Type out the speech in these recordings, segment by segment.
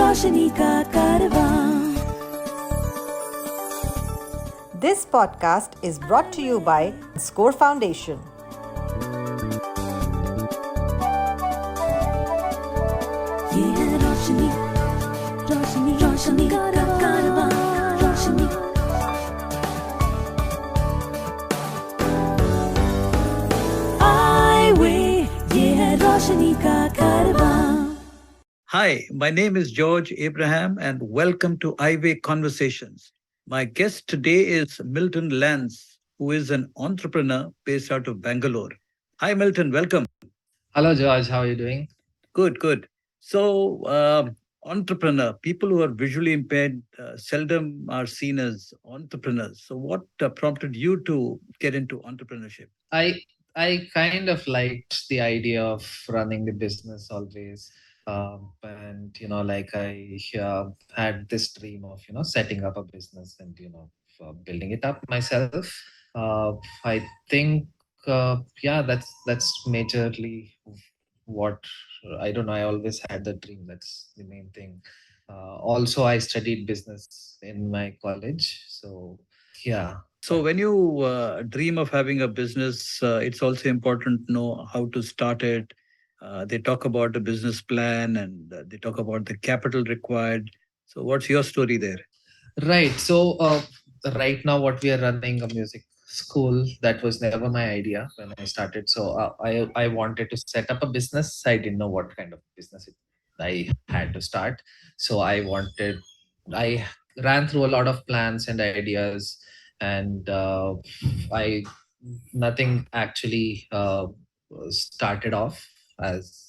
रोशनी का कारवां. This podcast is brought to you by Score Foundation. ये है रोशनी, रोशनी, रोशनी का कारवां. रोशनी. Eyeway, ये है रोशनी का कारवां. Hi, my name is George Abraham and welcome to Eyeway Conversations. My guest today is Milton Lance, who is an entrepreneur based out of Bangalore. Hi, Milton, welcome. Hello, George. How are you doing? Good, good. So, entrepreneur, people who are visually impaired seldom are seen as entrepreneurs. So, what prompted you to get into entrepreneurship? I kind of liked the idea of running the business always. And like I had this dream of setting up a business and building it up myself. I think that's majorly what I don't know. I always had the dream. That's the main thing. Also, I studied business in my college, so yeah. So, when you dream of having a business, it's also important to know how to start it. They talk about the business plan and they talk about the capital required. So, what's your story there? Right. So right now, what we are running a music school. That was never my idea when I started. So I wanted to set up a business. I didn't know what kind of business I had to start. So I ran through a lot of plans and ideas, and I nothing actually started off as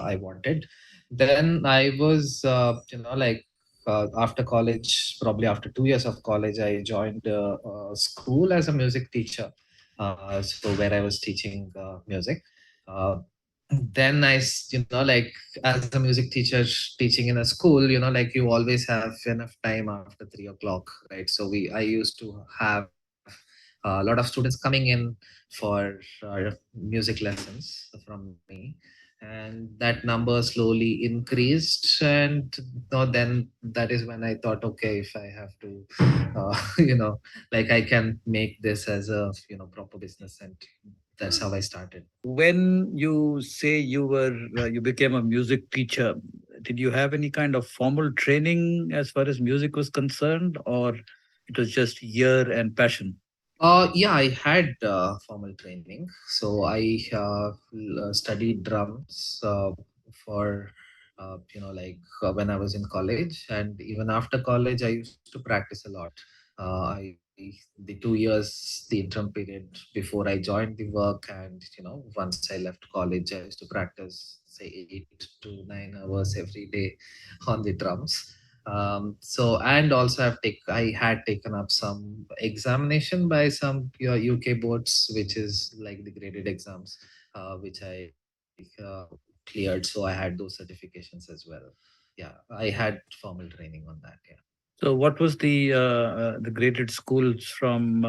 I wanted. Then I was after college, probably after 2 years of college, I joined a school as a music teacher. So where I was teaching music. Uh, then like as a music teacher teaching in a school, like you always have enough time after 3 o'clock, right? So I used to have a lot of students coming in for music lessons from me, and that number slowly increased. And then that is when I thought, okay, if I have to like I can make this as a proper business, and that's how I started. When you say you became a music teacher, did you have any kind of formal training as far as music was concerned, or it was just ear and passion? Yeah, I had formal training. So I studied drums for when I was in college, and even after college, I used to practice a lot. The 2 years, the interim period before I joined the work, and once I left college, I used to practice say 8 to 9 hours every day on the drums. So and also I had taken up some examination by some UK boards, which is like the graded exams, which I cleared. So I had those certifications as well. Yeah, I had formal training on that. Yeah. So, what was the graded schools from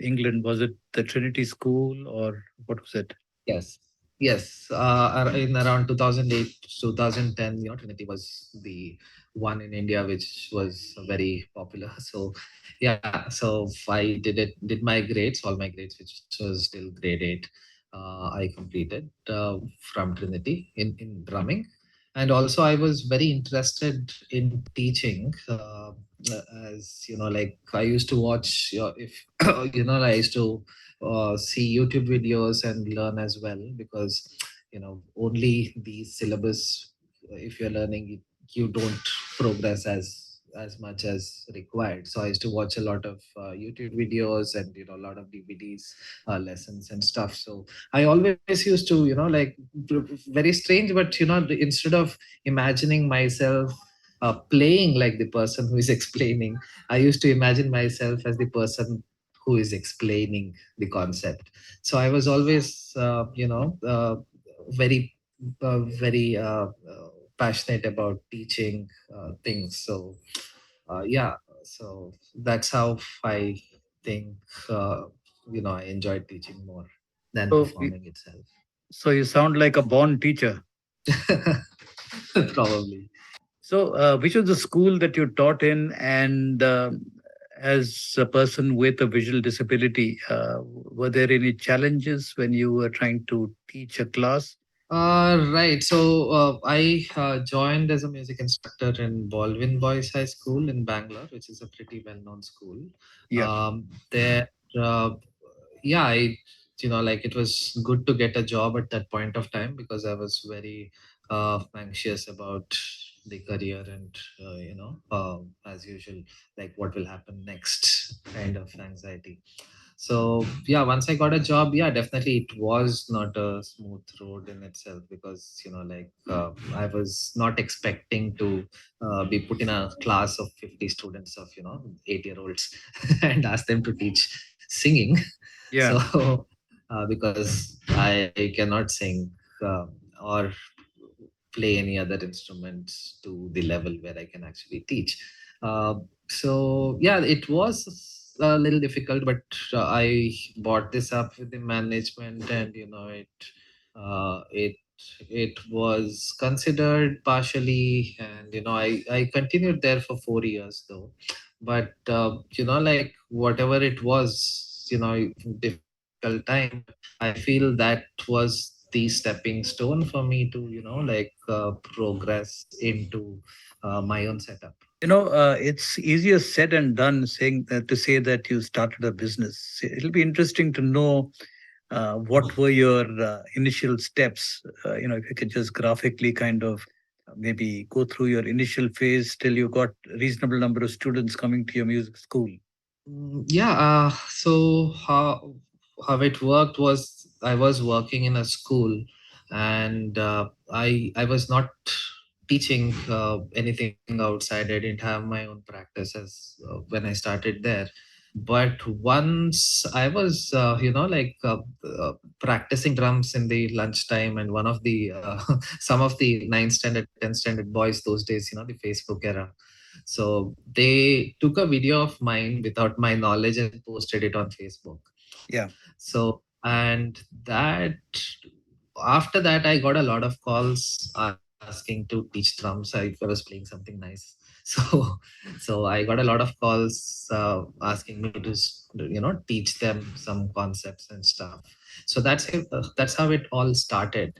England? Was it the Trinity School or what was it? Yes. Yes. In around 2008, 2010, Trinity was the one in India which was very popular. So, yeah. So did my grades, all my grades, which was still grade 8. I completed from Trinity in drumming. And also, I was very interested in teaching. As like I used to watch, if I used to see YouTube videos and learn as well, because only the syllabus, if you're learning it, you don't progress as much as required. So I used to watch a lot of YouTube videos and a lot of DVDs, lessons and stuff. So I always used to very strange, but instead of imagining myself playing like the person who is explaining, I used to imagine myself as the person who is explaining the concept. So I was always very passionate about teaching things. So yeah, so that's how I think I enjoyed teaching more than So, performing itself. so you sound like a born teacher. Probably. So, which was the school that you taught in? And as a person with a visual disability, were there any challenges when you were trying to teach a class? Right. So I joined as a music instructor in Baldwin Boys High School in Bangalore, which is a pretty well-known school. Yeah. There, uh, yeah, like it was good to get a job at that point of time because I was very anxious about the career and as usual, like what will happen next, kind of anxiety. So yeah, once I got a job, yeah, definitely it was not a smooth road in itself because I was not expecting to be put in a class of 50 students of 8-year-olds and ask them to teach singing. Yeah. So because I cannot sing or play any other instruments to the level where I can actually teach. So yeah, it was a little difficult, but I brought this up with the management, and it was considered partially, and I continued there for 4 years though. But whatever it was, difficult time, but I feel that was the stepping stone for me to progress into my own setup. It's easier said and done saying to say that you started a business. It'll be interesting to know what were your initial steps. If you could just graphically kind of maybe go through your initial phase till you got reasonable number of students coming to your music school. Yeah. So how it worked was I was working in a school, and I was not teaching anything outside. I didn't have my own practice as when I started there. But once I was, practicing drums in the lunchtime, and one of the some of the 9th standard, 10th standard boys those days, the Facebook era. So they took a video of mine without my knowledge and posted it on Facebook. Yeah. So, and that after that, I got a lot of calls asking to teach drums. I was playing something nice. So, so I got a lot of calls asking me to, teach them some concepts and stuff. So that's how it all started.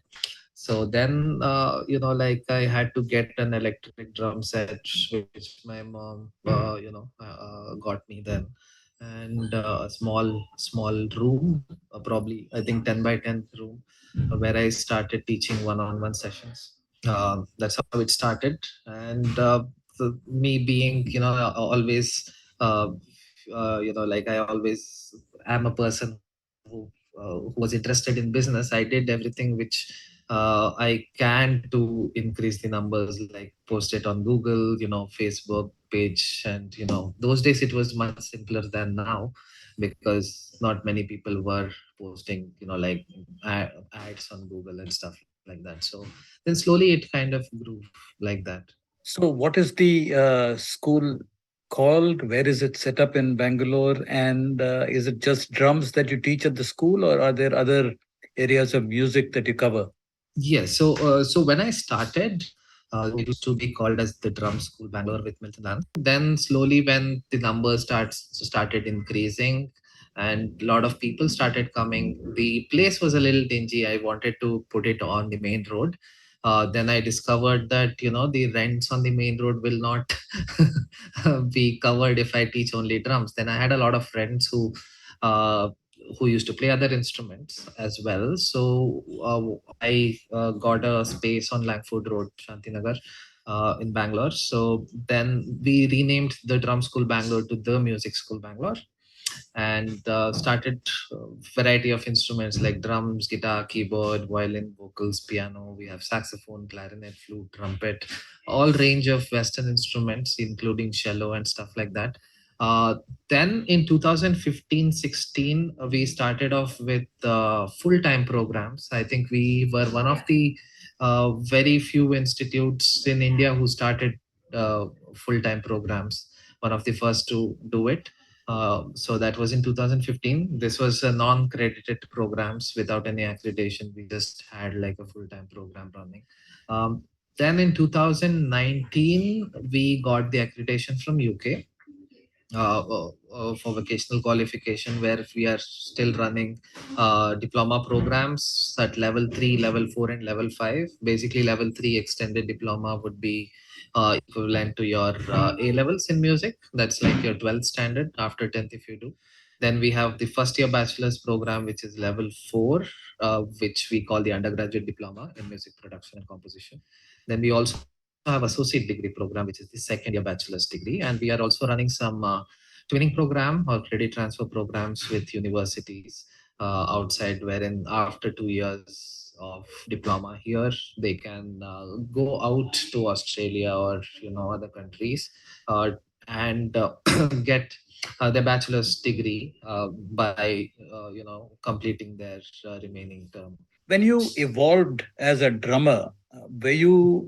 So then, I had to get an electric drum set, which my mom, got me then, and a small room, probably I think 10 by 10 room, where I started teaching one-on-one sessions. That's how it started, and me being, uh, I always am a person who was interested in business. I did everything which I can to increase the numbers, like post it on Google, Facebook page, and those days it was much simpler than now because not many people were posting, ads on Google and stuff like that. So then slowly it kind of grew like that. So, what is the school called? Where is it set up in Bangalore? And is it just drums that you teach at the school, or are there other areas of music that you cover? Yes. So when I started, it used to be called as the Drum School Bangalore with Milton Lance. Then slowly, when the numbers started increasing, and a lot of people started coming, the place was a little dingy. I wanted to put it on the main road. Then I discovered that the rents on the main road will not be covered if I teach only drums. Then I had a lot of friends uh, who used to play other instruments as well. So I got a space on Langford Road, Shantinagar, in Bangalore. So then we renamed the Drum School Bangalore to the Music School Bangalore, and started variety of instruments like drums, guitar, keyboard, violin, vocals, piano. We have saxophone, clarinet, flute, trumpet, all range of Western instruments, including cello and stuff like that. Uh, then in 2015-16, we started off with full-time programs. I think we were one of the very few institutes in India who started full-time programs, one of the first to do it. So that was in 2015. This was a non-credited programs without any accreditation. We just had like a full-time program running. Um, Then in 2019, we got the accreditation from UK for vocational qualification, where we are still running diploma programs at level 3, level 4, and level 5. Basically, level 3 extended diploma would be equivalent to your A levels in music. That's like your 12th standard after 10th if you do. Then we have the first year bachelor's program, which is level 4, which we call the undergraduate diploma in music production and composition. Then we also have associate degree program, which is the second year bachelor's degree, and we are also running some twinning program or credit transfer programs with universities outside, wherein after 2 years of diploma here, they can go out to Australia or other countries and get their bachelor's degree by completing their remaining term. When you evolved as a drummer, were you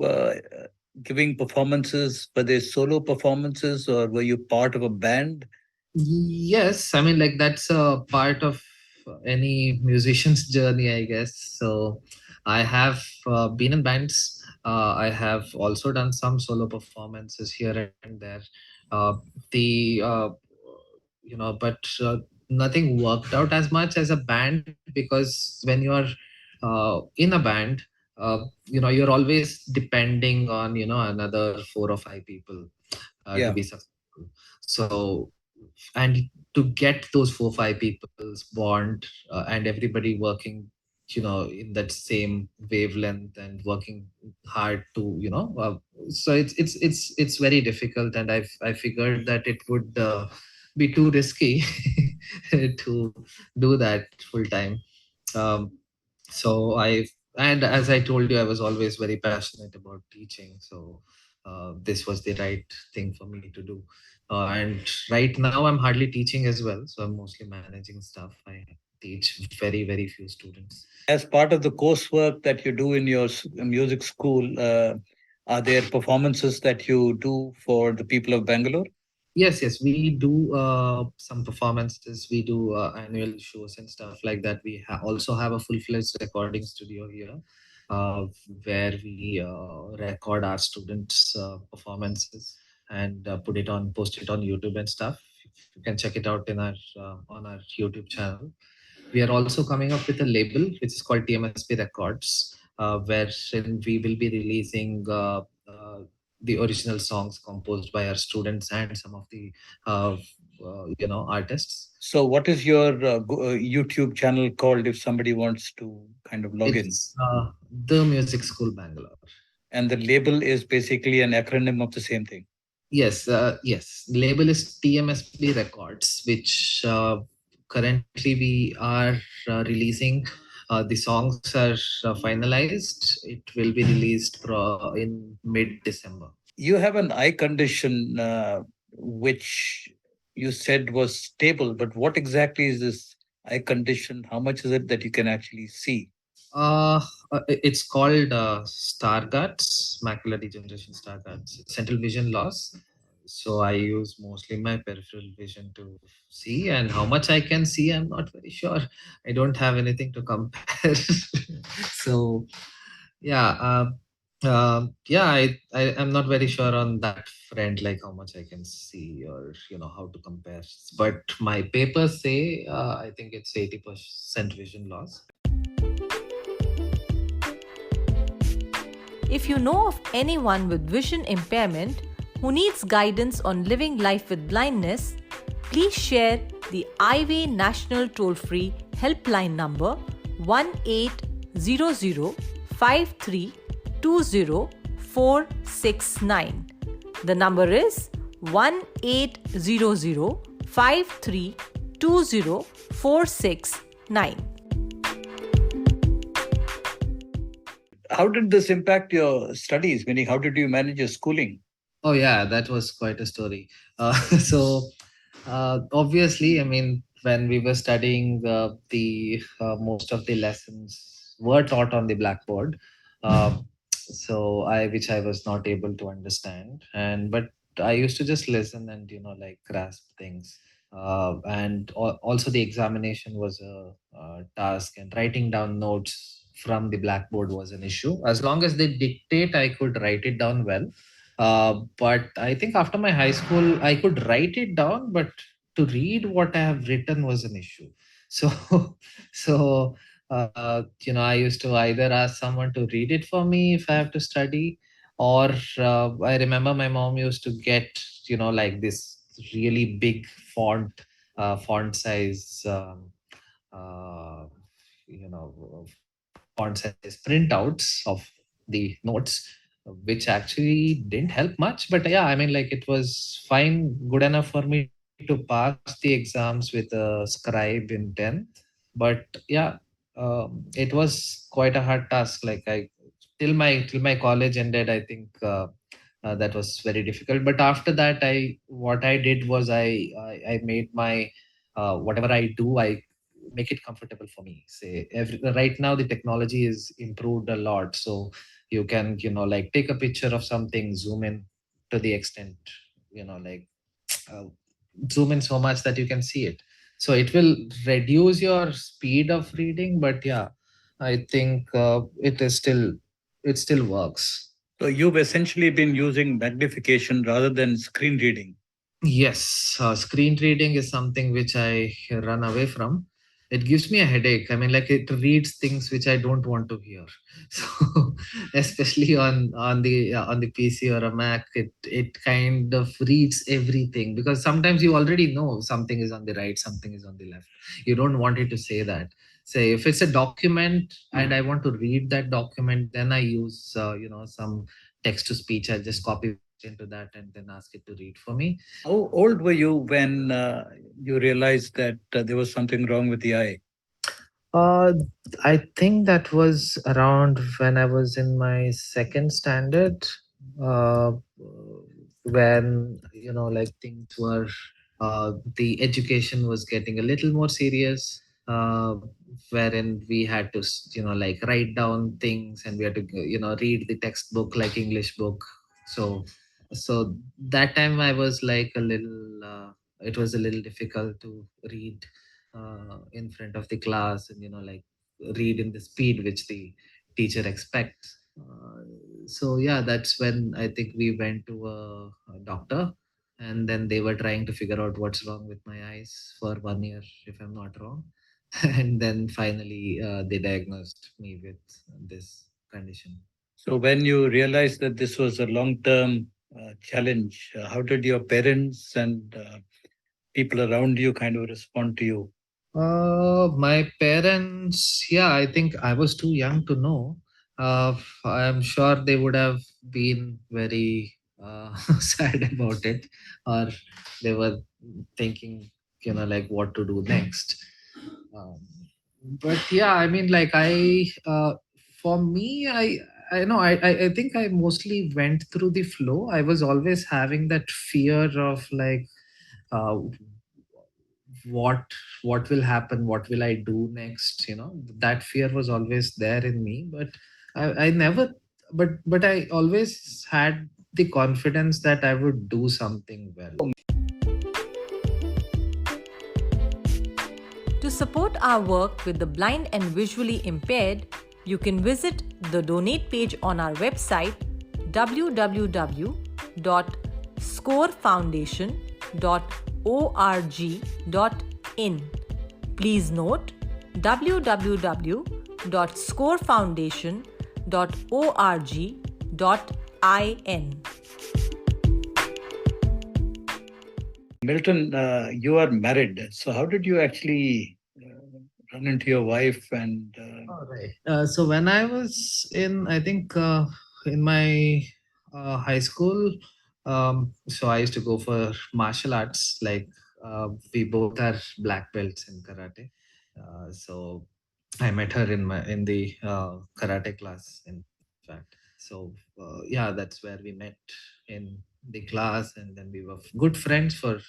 giving performances? Were they solo performances, or were you part of a band? Yes, I mean, like, that's a part of any musician's journey, I guess. So I have been in bands. I have also done some solo performances here and there. Uh, the but nothing worked out as much as a band, because when you're in a band, you're always depending on another 4 or 5 people to Yeah. be successful. So, and to get those 4 or 5 people's bond and everybody working in that same wavelength and working hard to so it's very difficult, and I figured that it would be too risky to do that full time. um, so I and as I told you, I was always very passionate about teaching, so this was the right thing for me to do. And right now I'm hardly teaching as well, so I'm mostly managing stuff. I teach very few students. As part of the coursework that you do in your music school, are there performances that you do for the people of Bangalore? Yes, we do some performances. We do annual shows and stuff like that. We also have a full-fledged recording studio here, uh, where we record our students' performances and post it on YouTube and stuff. You can check it out in our on our YouTube channel. We are also coming up with a label which is called TMSP Records, wherein we will be releasing the original songs composed by our students and some of the artists. So, what is your YouTube channel called if somebody wants to kind of log in? It's the Music School Bangalore. And the label is basically an acronym of the same thing. Yes. Label is TMSP Records, which currently we are releasing. The songs are finalized. It will be released in mid-December. You have an eye condition, which you said was stable, but what exactly is this eye condition? How much is it that you can actually see? Uh, it's called Stargardt's macular degeneration, Stargardt's central vision loss. So I use mostly my peripheral vision to see, and how much I can see, I'm not very sure. I don't have anything to compare. So yeah, I'm not very sure on that front, like how much I can see or how to compare. But my papers say I think it's 80% vision loss. If you know of anyone with vision impairment who needs guidance on living life with blindness, please share the Eyeway National Toll-Free Helpline number 1800-5320-469. The number is 1800-5320-469. How did this impact your studies? Meaning, how did you manage your schooling? Oh yeah, that was quite a story. So obviously, I mean, when we were studying, the most of the lessons were taught on the blackboard. So which I was not able to understand, but I used to just listen and like grasp things. And also the examination was a task, and writing down notes from the blackboard was an issue. As long as they dictate, I could write it down well. But I think after my high school, I could write it down, but to read what I have written was an issue. So, so I used to either ask someone to read it for me if I have to study, or I remember my mom used to get, like this really big font size, uh, font size printouts of the notes, which actually didn't help much. But yeah, I mean, like, it was fine, good enough for me to pass the exams with a scribe in 10th. But yeah, it was quite a hard task. Like, I till my college ended, I think that was very difficult. But after that, I what I did was I made my whatever I do, I make it comfortable for me. Say, right now the technology is improved a lot, so you can, like, take a picture of something, zoom in to the extent, like, uh, zoom in so much that you can see it. So it will reduce your speed of reading, but yeah, I think it still works. So you've essentially been using magnification rather than screen reading. Yes, screen reading is something which I run away from. It gives me a headache. I mean, like, it reads things which I don't want to hear. So, especially on the PC or a Mac, it kind of reads everything, because sometimes you already know something is on the right, something is on the left. You don't want it to say that. Say, if it's a document and I want to read that document, then I use some text to speech. I just copy into that and then ask it to read for me. How old were you when you realized that there was something wrong with the eye? Uh, I think that was around when I was in my second standard, uh, when, like, things were, the education was getting a little more serious, wherein we had to, like, write down things, and we had to, read the textbook like English book. So, so that time I was like a little, it was a little difficult to read in front of the class, and, like, read in the speed which the teacher expects. So yeah, that's when I think we went to a doctor, and then they were trying to figure out what's wrong with my eyes for 1 year, if I'm not wrong. And then finally they diagnosed me with this condition. So when you realized that this was a long-term challenge, how did your parents and people around you kind of respond to you? My parents, yeah, I think I was too young to know. I'm sure they would have been very sad about it, or they were thinking, like, what to do next. Um, but yeah, I mean, like, for me, I know, I think I mostly went through the flow. I was always having that fear of, like, uh, what what will happen, what will I do next, that fear was always there in me. But I never but I always had the confidence that I would do something well. To support our work with the blind and visually impaired, you can visit the donate page on our website www.scorefoundation.org.in. Please note www.scorefoundation.org.in. Milton, you are married. So how did you actually run into your wife and All right. So when I was in, I think, in my high school, so I used to go for martial arts. Like, we both are black belts in karate. So I met her in the karate class, in fact. So yeah, that's where we met, in the class, and then we were good friends for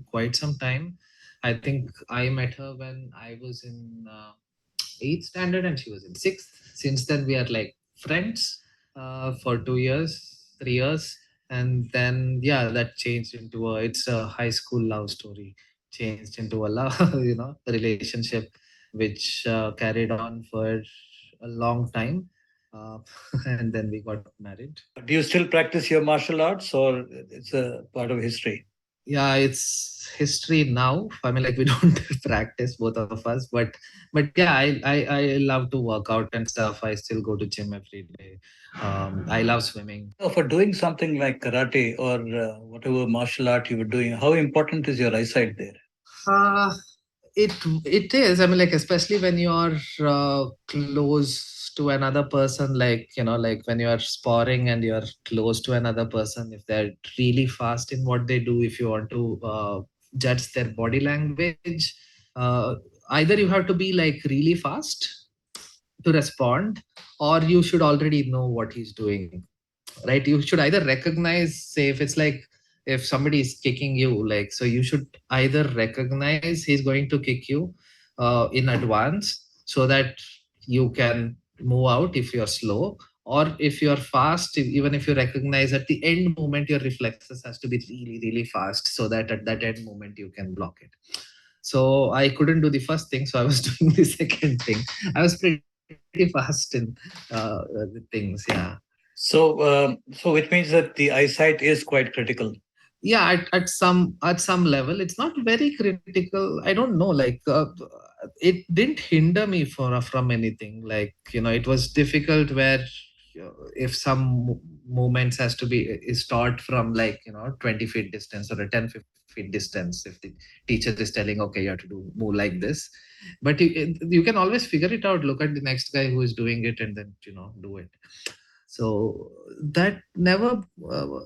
quite some time. I think I met her when I was in eighth standard and she was in sixth. Since then, we are like friends for 2 years, 3 years, and then yeah, that changed into it's a high school love story. Changed into a love, relationship, which carried on for a long time. Uh, and then we got married. Do you still practice your martial arts, or it's a part of history? Yeah, it's history now. I mean, like, we don't practice, both of us, but yeah, I love to work out and stuff. I still go to gym every day. I love swimming. So for doing something like karate or whatever martial art you were doing, how important is your eyesight there? Uh, it it is. I mean, like, especially when you're close to another person, like, like when you're sparring and you're close to another person, if they're really fast in what they do, if you want to judge their body language, uh, either you have to be like really fast to respond, or you should already know what he's doing, right? You should either recognize, say, if it's like, if somebody is kicking you, like, so you should either recognize he's going to kick you in advance, so that you can move out if you're slow, or if you're fast, even if you recognize at the end moment, your reflexes has to be really really fast, so that at that end moment you can block it. So I couldn't do the first thing, so I was doing the second thing. I was pretty fast in the things, yeah. So it means that the eyesight is quite critical. Yeah, at some level it's not very critical. I don't know, like, it didn't hinder me from anything. Like, it was difficult where, if some movements has to be is taught from, like, 20 feet distance or a 10 feet distance, if the teacher is telling, okay, you have to move like this, but you can always figure it out, look at the next guy who is doing it, and then do it. So that never,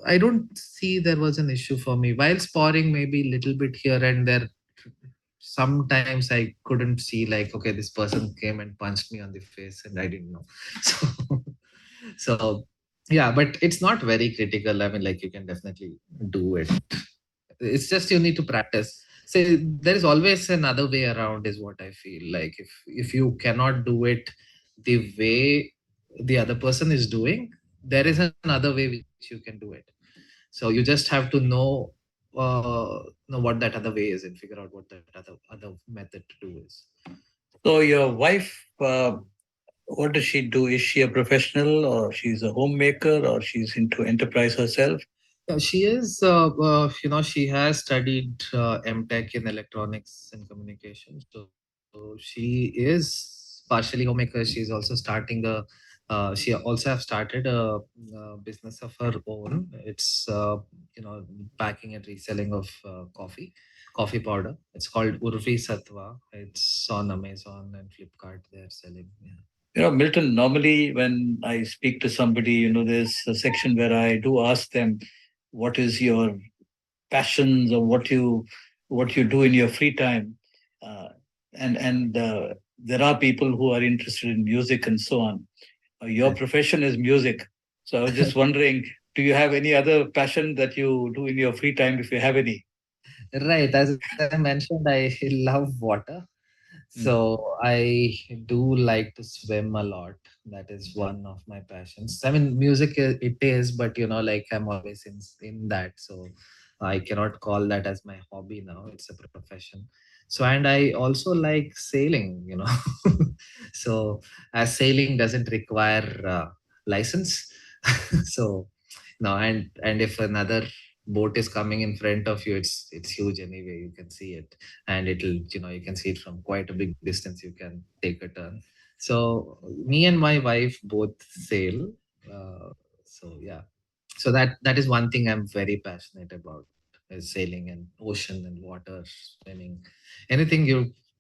I don't see there was an issue for me. While sparring, maybe little bit here and there, sometimes I couldn't see, like, okay, this person came and punched me on the face and I didn't know. So, so yeah, but it's not very critical. I mean, like, you can definitely do it. It's just you need to practice. So there is always another way around, is what I feel. Like, if you cannot do it the way the other person is doing, there is another way which you can do it. So you just have to know what that other way is, and figure out what that other method to do is. So your wife, what does she do? Is she a professional, or she's a homemaker, or she's into enterprise herself? Yeah, she is. She has studied MTech in electronics and communication. So she is partially homemaker. She's also starting a. She also have started a business of her own. It's packing and reselling of coffee powder. It's called Urvi Satwa. It's on Amazon and Flipkart. They're selling. Yeah. Milton, normally when I speak to somebody, there's a section where I do ask them, what is your passions, or what you do in your free time, and there are people who are interested in music and so on. Your profession is music, so I was just wondering, do you have any other passion that you do in your free time, if you have any? Right, as I mentioned, I love water. So I do like to swim a lot. That is one of my passions. I mean, music it is, but like, I'm always in that. So I cannot call that as my hobby now. It's a profession. So, and I also like sailing. So, as sailing doesn't require license, so no, and if another boat is coming in front of you, it's huge anyway, you can see it, and it'll, you can see it from quite a big distance, you can take a turn. So me and my wife both sail. So yeah, so that is one thing I'm very passionate about, is sailing and ocean and water, swimming, anything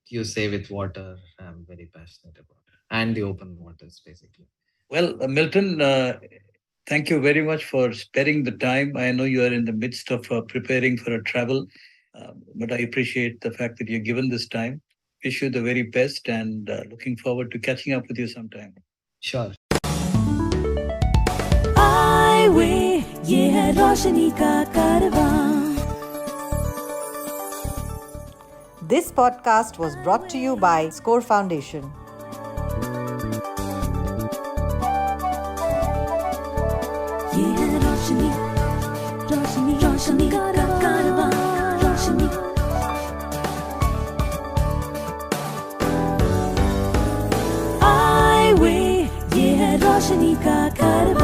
you say with water, I'm very passionate about it. And the open waters, basically. Well, Milton, thank you very much for sparing the time. I know you are in the midst of preparing for a travel, but I appreciate the fact that you're given this time. Wish you the very best, and looking forward to catching up with you sometime. Sure. Eyeway, ये है रोशनी का कारवां. This podcast was brought to you by Score Foundation. ये है रोशनी, रोशनी, रोशनी का कारवां, रोशनी. Eyeway. karwa